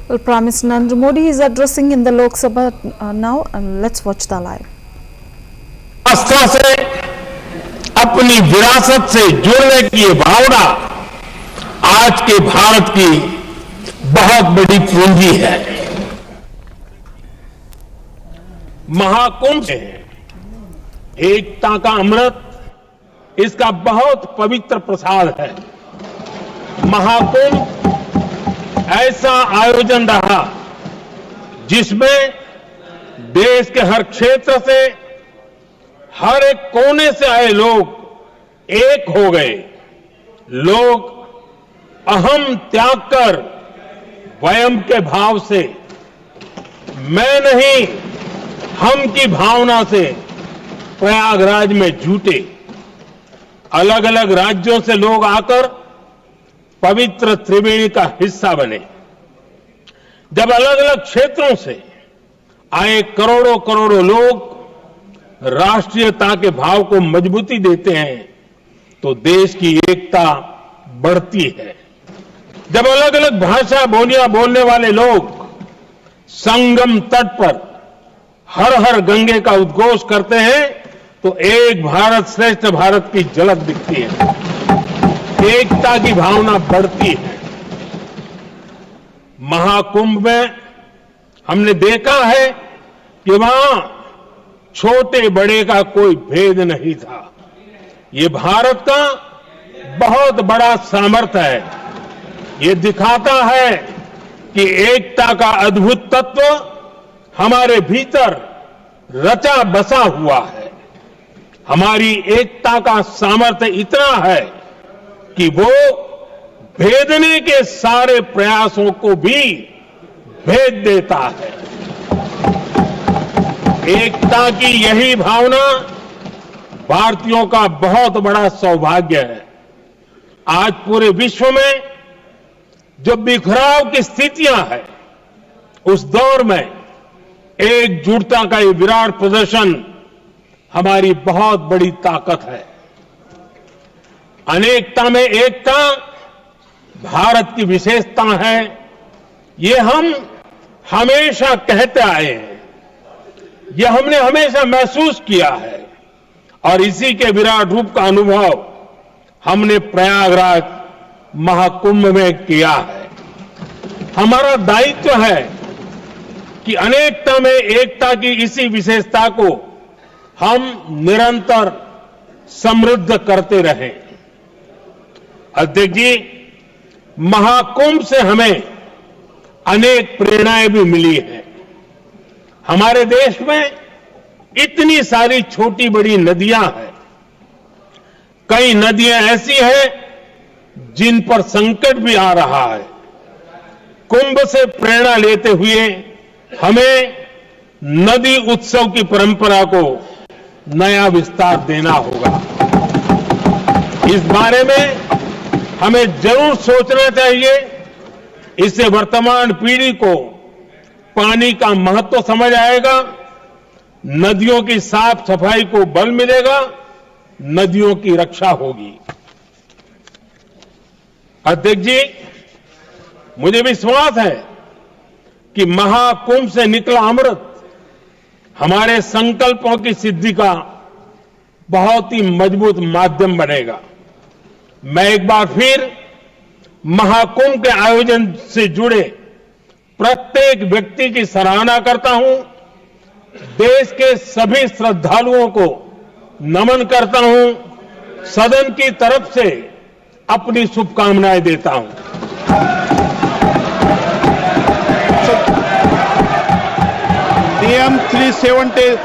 Well, Prime Minister Narendra Modi is addressing in the Lok Sabha now, and let's watch the live. आस्था से अपनी विरासत से जुड़ने की ये भावना आज के भारत की बहुत बड़ी पूंजी है। महाकुंभ है एकता का अमृत, इसका बहुत पवित्र प्रसाद है। महाकुंभ ऐसा आयोजन रहा जिसमें देश के हर क्षेत्र से, हर एक कोने से आए लोग एक हो गए। लोग अहम त्याग कर वयम के भाव से, मैं नहीं हम की भावना से प्रयागराज में जुटे। अलग अलग राज्यों से लोग आकर पवित्र त्रिवेणी का हिस्सा बने। जब अलग अलग क्षेत्रों से आए करोड़ों करोड़ों लोग राष्ट्रीयता के भाव को मजबूती देते हैं तो देश की एकता बढ़ती है। जब अलग अलग भाषा बोलियां बोलने वाले लोग संगम तट पर हर हर गंगे का उद्घोष करते हैं तो एक भारत श्रेष्ठ भारत की झलक दिखती है, एकता की भावना बढ़ती है। महाकुंभ में हमने देखा है कि वहां छोटे बड़े का कोई भेद नहीं था। ये भारत का बहुत बड़ा सामर्थ्य है। ये दिखाता है कि एकता का अद्भुत तत्व हमारे भीतर रचा बसा हुआ है। हमारी एकता का सामर्थ्य इतना है कि वो भेदने के सारे प्रयासों को भी भेद देता है। एकता की यही भावना भारतीयों का बहुत बड़ा सौभाग्य है। आज पूरे विश्व में जो बिखराव की स्थितियां हैं, उस दौर में एकजुटता का ये विराट प्रदर्शन हमारी बहुत बड़ी ताकत है। अनेकता में एकता भारत की विशेषता है, ये हम हमेशा कहते आए हैं, यह हमने हमेशा महसूस किया है और इसी के विराट रूप का अनुभव हमने प्रयागराज महाकुंभ में किया है। हमारा दायित्व है कि अनेकता में एकता की इसी विशेषता को हम निरंतर समृद्ध करते रहें। अध्यक्ष जी, महाकुंभ से हमें अनेक प्रेरणाएं भी मिली हैं। हमारे देश में इतनी सारी छोटी बड़ी नदियां हैं। कई नदियां ऐसी हैं जिन पर संकट भी आ रहा है। कुंभ से प्रेरणा लेते हुए हमें नदी उत्सव की परंपरा को नया विस्तार देना होगा। इस बारे में हमें जरूर सोचना चाहिए। इससे वर्तमान पीढ़ी को पानी का महत्व समझ आएगा, नदियों की साफ सफाई को बल मिलेगा, नदियों की रक्षा होगी। अध्यक्ष जी, मुझे विश्वास है कि महाकुंभ से निकला अमृत हमारे संकल्पों की सिद्धि का बहुत ही मजबूत माध्यम बनेगा। मैं एक बार फिर महाकुंभ के आयोजन से जुड़े प्रत्येक व्यक्ति की सराहना करता हूं। देश के सभी श्रद्धालुओं को नमन करता हूं। सदन की तरफ से अपनी शुभकामनाएं देता हूं। DM 370